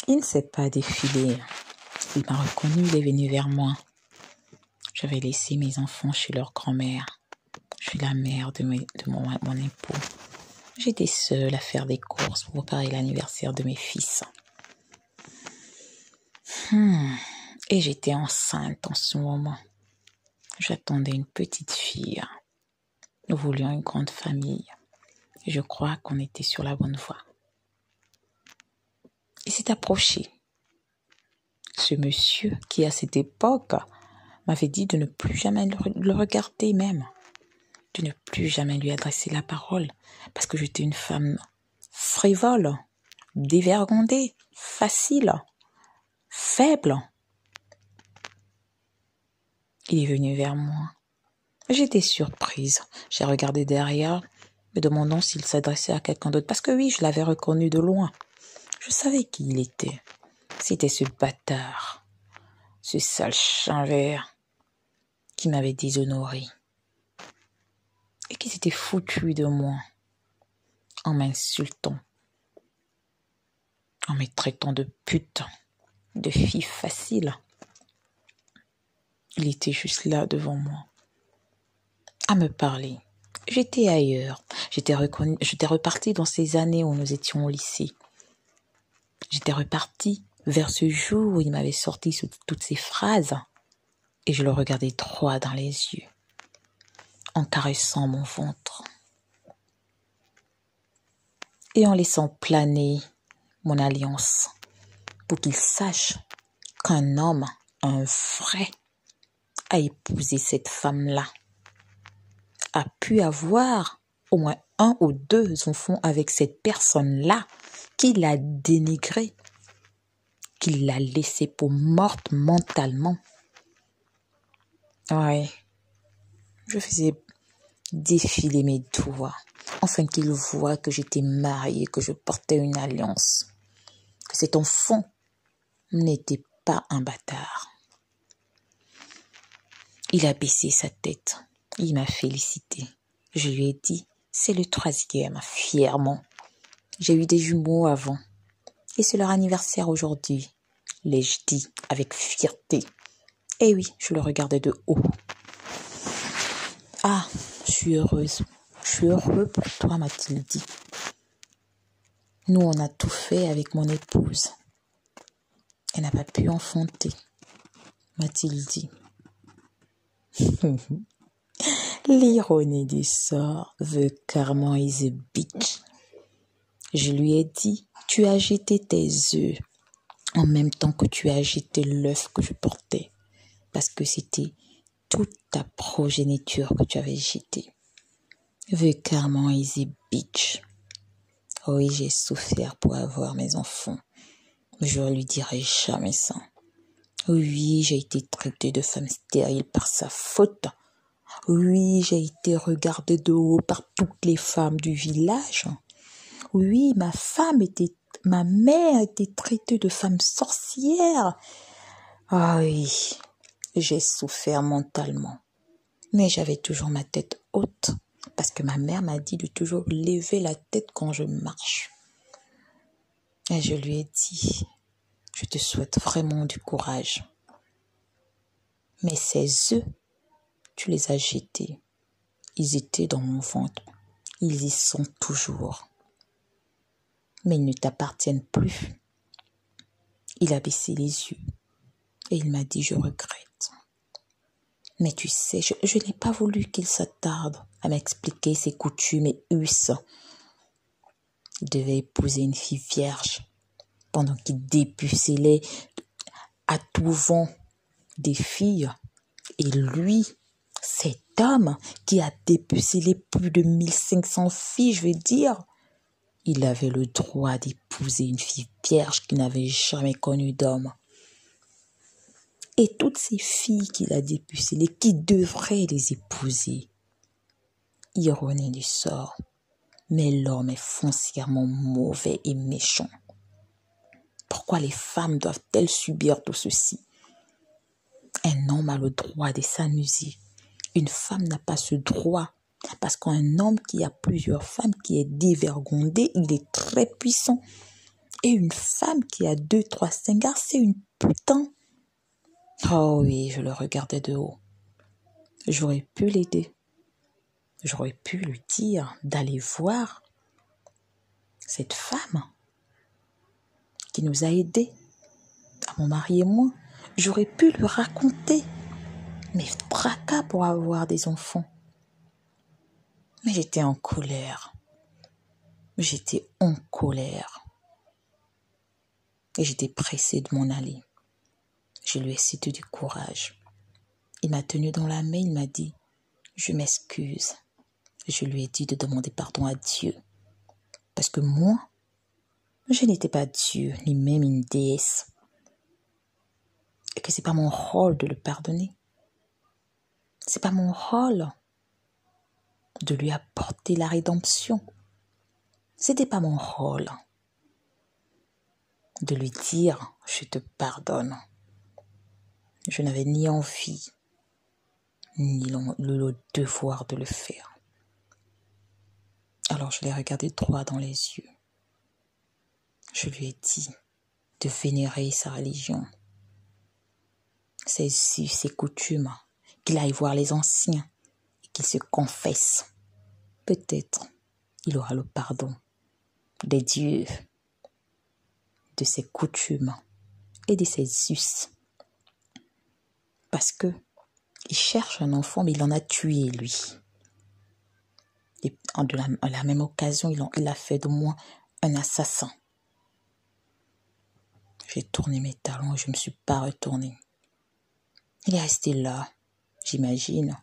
Il ne s'est pas défilé. Il m'a reconnu, il est venu vers moi. J'avais laissé mes enfants chez leur grand-mère. Je suis la mère de mon époux. J'étais seule à faire des courses pour préparer l'anniversaire de mes fils. Et j'étais enceinte en ce moment. J'attendais une petite fille. Nous voulions une grande famille. Je crois qu'on était sur la bonne voie. Il s'est approché. Ce monsieur qui, à cette époque, m'avait dit de ne plus jamais le regarder même, de ne plus jamais lui adresser la parole, parce que j'étais une femme frivole, dévergondée, facile, faible. Il est venu vers moi. J'étais surprise. J'ai regardé derrière, me demandant s'il s'adressait à quelqu'un d'autre, parce que oui, je l'avais reconnu de loin. Je savais qui il était. C'était ce bâtard, ce sale chien vert qui m'avait déshonoré et qui s'était foutu de moi en m'insultant, en me traitant de pute, de fille facile. Il était juste là devant moi, à me parler. J'étais ailleurs. J'étais repartie dans ces années où nous étions au lycée. J'étais repartie vers ce jour où il m'avait sorti toutes ces phrases et je le regardais droit dans les yeux, en caressant mon ventre et en laissant planer mon alliance pour qu'il sache qu'un homme, un vrai, a épousé cette femme-là, a pu avoir au moins 1 ou 2 enfants avec cette personne-là qui l'a dénigrée, qui l'a laissée pour morte mentalement. Ouais, je faisais défiler mes doigts, afin qu'il voie que j'étais mariée, que je portais une alliance, que cet enfant n'était pas un bâtard. Il a baissé sa tête, il m'a félicité. Je lui ai dit, c'est le 3e, fièrement. J'ai eu des jumeaux avant, et c'est leur anniversaire aujourd'hui, l'ai-je dit avec fierté. Et oui, je le regardais de haut. Ah, je suis heureuse. Je suis heureux pour toi, m'a-t-il dit. Nous, on a tout fait avec mon épouse. Elle n'a pas pu enfanter, m'a-t-il dit. L'ironie du sort veut carrément is a bitch. Je lui ai dit, tu as jeté tes œufs en même temps que tu as jeté l'œuf que je portais, parce que c'était toute ta progéniture que tu avais jetée. The carrément is a bitch. Oui, j'ai souffert pour avoir mes enfants. Je ne lui dirai jamais ça. Oui, j'ai été traitée de femme stérile par sa faute. Oui, j'ai été regardée de haut par toutes les femmes du village. Oui, ma mère était traitée de femme sorcière. Ah oui, j'ai souffert mentalement. Mais j'avais toujours ma tête haute, parce que ma mère m'a dit de toujours lever la tête quand je marche. Et je lui ai dit, je te souhaite vraiment du courage. Mais ces œufs, tu les as jetés. Ils étaient dans mon ventre. Ils y sont toujours. Mais ils ne t'appartiennent plus. Il a baissé les yeux et il m'a dit, je regrette. Mais tu sais, je n'ai pas voulu qu'il s'attarde à m'expliquer ses coutumes et us. Il devait épouser une fille vierge pendant qu'il dépucelait à tout vent des filles. Et lui, cet homme qui a dépucelé plus de 1500 filles, je veux dire, il avait le droit d'épouser une fille vierge qui n'avait jamais connu d'homme. Et toutes ces filles qu'il a dépucelées, qui devraient les épouser. Ironie du sort. Mais l'homme est foncièrement mauvais et méchant. Pourquoi les femmes doivent-elles subir tout ceci? Un homme a le droit de s'amuser. Une femme n'a pas ce droit. Parce qu'un homme qui a plusieurs femmes, qui est dévergondé, il est très puissant. Et une femme qui a 2, 3, 5 gars, c'est une putain. Oh oui, je le regardais de haut. J'aurais pu l'aider. J'aurais pu lui dire d'aller voir cette femme qui nous a aidés, à mon mari et moi. J'aurais pu lui raconter mes tracas pour avoir des enfants. Mais j'étais en colère. J'étais en colère. Et j'étais pressée de m'en aller. Je lui ai cédé du courage. Il m'a tenu dans la main, il m'a dit « Je m'excuse ». Je lui ai dit de demander pardon à Dieu. Parce que moi, je n'étais pas Dieu, ni même une déesse. Et que c'est pas mon rôle de le pardonner. C'est pas mon rôle de lui apporter la rédemption. C'était pas mon rôle de lui dire « Je te pardonne ». Je n'avais ni envie, ni le devoir de le faire. Alors je l'ai regardé droit dans les yeux. Je lui ai dit de vénérer sa religion, ses us, ses coutumes, qu'il aille voir les anciens et qu'il se confesse. Peut-être il aura le pardon des dieux, de ses coutumes et de ses us. Parce que il cherche un enfant, mais il en a tué, lui. Et à la même occasion, il a fait de moi un assassin. J'ai tourné mes talons et je ne me suis pas retournée. Il est resté là, j'imagine,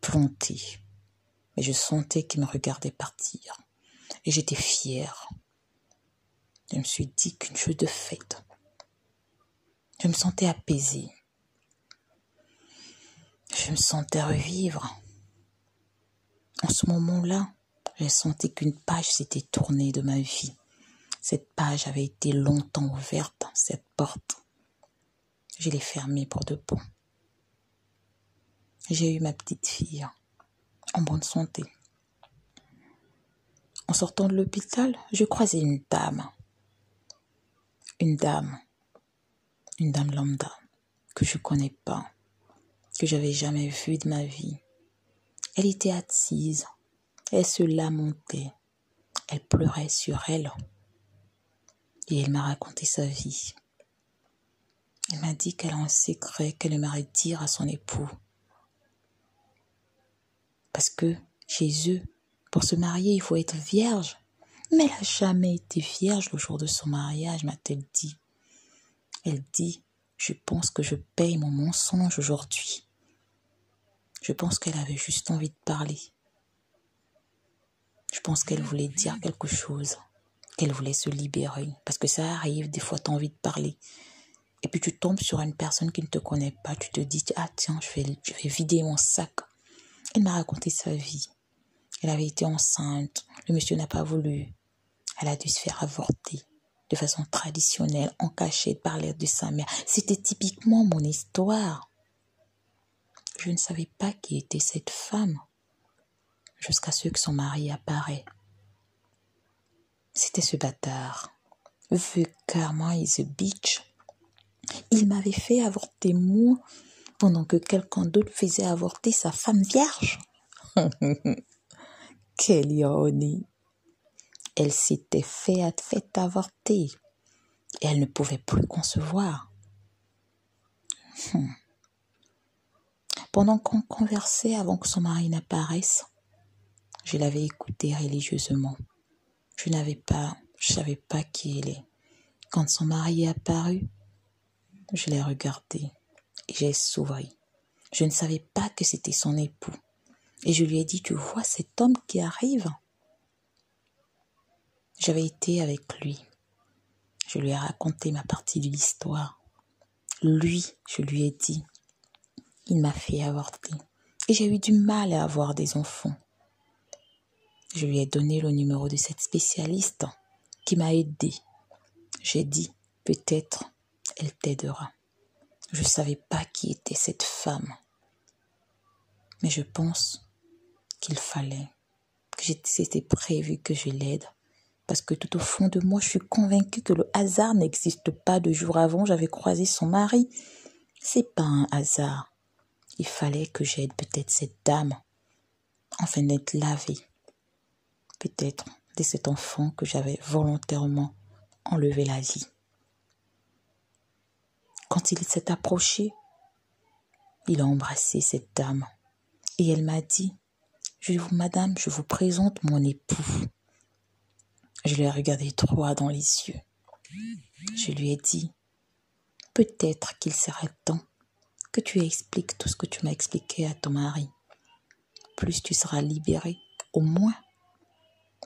planté. Mais je sentais qu'il me regardait partir. Et j'étais fière. Je me suis dit qu'une chose de faite. Je me sentais apaisée. Je me sentais revivre. En ce moment-là, j'ai senti qu'une page s'était tournée de ma vie. Cette page avait été longtemps ouverte, cette porte. Je l'ai fermée pour de bon. J'ai eu ma petite fille en bonne santé. En sortant de l'hôpital, je croisais une dame. Une dame lambda que je connais pas, que j'avais jamais vue de ma vie. Elle était assise, elle se lamentait, elle pleurait sur elle. Et elle m'a raconté sa vie. Elle m'a dit qu'elle a un secret qu'elle aimerait dire à son époux. Parce que chez eux, pour se marier, il faut être vierge. Mais elle n'a jamais été vierge le jour de son mariage, m'a-t-elle dit. Elle dit, je pense que je paye mon mensonge aujourd'hui. Je pense qu'elle avait juste envie de parler. Je pense qu'elle voulait dire quelque chose, qu'elle voulait se libérer. Parce que ça arrive, des fois tu as envie de parler. Et puis tu tombes sur une personne qui ne te connaît pas. Tu te dis, ah tiens, je vais vider mon sac. Elle m'a raconté sa vie. Elle avait été enceinte. Le monsieur n'a pas voulu. Elle a dû se faire avorter de façon traditionnelle, en cachette par l'aide de sa mère. C'était typiquement mon histoire. Je ne savais pas qui était cette femme jusqu'à ce que son mari apparaît. C'était ce bâtard. Vulgairement, is a bitch. Il m'avait fait avorter moi pendant que quelqu'un d'autre faisait avorter sa femme vierge. Quelle ironie. Elle s'était fait avorter et elle ne pouvait plus concevoir. Pendant qu'on conversait avant que son mari n'apparaisse, je l'avais écoutée religieusement. Je savais pas qui elle est. Quand son mari est apparu, je l'ai regardé et j'ai souri. Je ne savais pas que c'était son époux. Et je lui ai dit, tu vois cet homme qui arrive? J'avais été avec lui. Je lui ai raconté ma partie de l'histoire. Lui, je lui ai dit, il m'a fait avorter. Et j'ai eu du mal à avoir des enfants. Je lui ai donné le numéro de cette spécialiste qui m'a aidé. J'ai dit, peut-être elle t'aidera. Je ne savais pas qui était cette femme. Mais je pense qu'il fallait, que c'était prévu que je l'aide Parce que tout au fond de moi, je suis convaincue que le hasard n'existe pas. 2 jours avant, j'avais croisé son mari. C'est pas un hasard. Il fallait que j'aide peut-être cette dame, afin d'être lavée. Peut-être de cet enfant que j'avais volontairement enlevé la vie. Quand il s'est approché, il a embrassé cette dame. Et elle m'a dit, Madame, je vous présente mon époux. Je l'ai regardé droit dans les yeux. Je lui ai dit, peut-être qu'il serait temps que tu expliques tout ce que tu m'as expliqué à ton mari. Plus tu seras libéré, au moins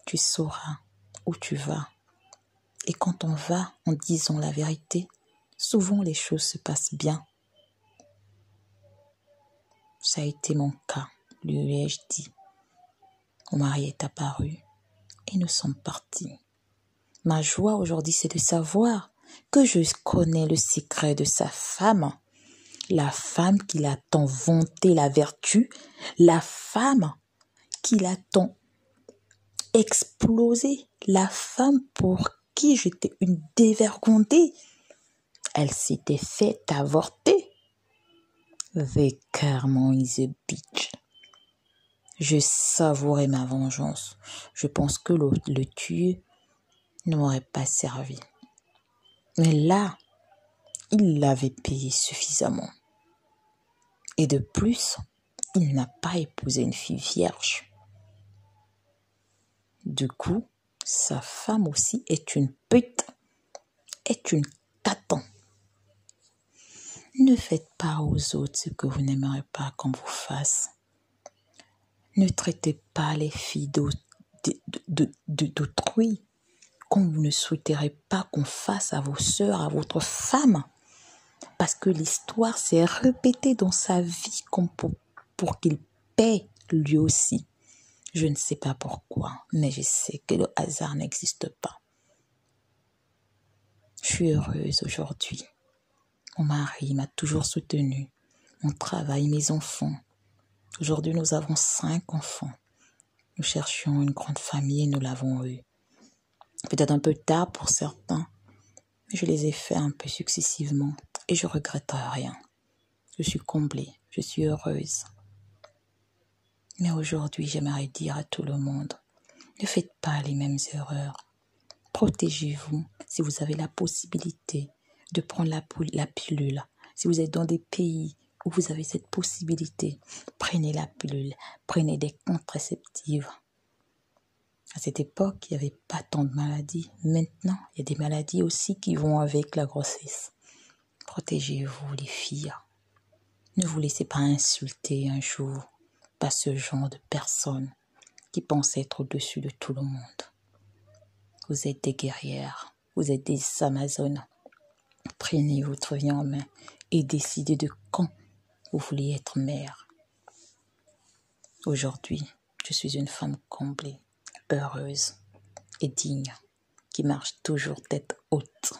tu sauras où tu vas. Et quand on va en disant la vérité, souvent les choses se passent bien. Ça a été mon cas, lui ai-je dit. Mon mari est apparu et nous sommes partis. Ma joie aujourd'hui, c'est de savoir que je connais le secret de sa femme. La femme qui a tant vanté la vertu, la femme qui a tant explosé, la femme pour qui j'étais une dévergondée. Elle s'était fait avorter. The karma is a bitch. Je savourais ma vengeance. Je pense que le tuer ne m'aurait pas servi. Mais là, il l'avait payé suffisamment. Et de plus, il n'a pas épousé une fille vierge. Du coup, sa femme aussi est une pute, est une caton. Ne faites pas aux autres ce que vous n'aimerez pas qu'on vous fasse. Ne traitez pas les filles d'autrui comme vous ne souhaiterez pas qu'on fasse à vos sœurs, à votre femme. Parce que l'histoire s'est répétée dans sa vie comme pour qu'il paie lui aussi. Je ne sais pas pourquoi, mais je sais que le hasard n'existe pas. Je suis heureuse aujourd'hui. Mon mari m'a toujours soutenue. Mon travail, mes enfants. Aujourd'hui, nous avons 5 enfants. Nous cherchions une grande famille et nous l'avons eue. Peut-être un peu tard pour certains, mais je les ai faits un peu successivement et je ne regrette rien. Je suis comblée, je suis heureuse. Mais aujourd'hui, j'aimerais dire à tout le monde, ne faites pas les mêmes erreurs. Protégez-vous si vous avez la possibilité de prendre la pilule. Si vous êtes dans des pays où vous avez cette possibilité, prenez la pilule, prenez des contraceptives. À cette époque, il n'y avait pas tant de maladies. Maintenant, il y a des maladies aussi qui vont avec la grossesse. Protégez-vous, les filles. Ne vous laissez pas insulter un jour par ce genre de personnes qui pensent être au-dessus de tout le monde. Vous êtes des guerrières, vous êtes des Amazones. Prenez votre vie en main et décidez de quand vous voulez être mère. Aujourd'hui, je suis une femme comblée, heureuse et digne, qui marche toujours tête haute.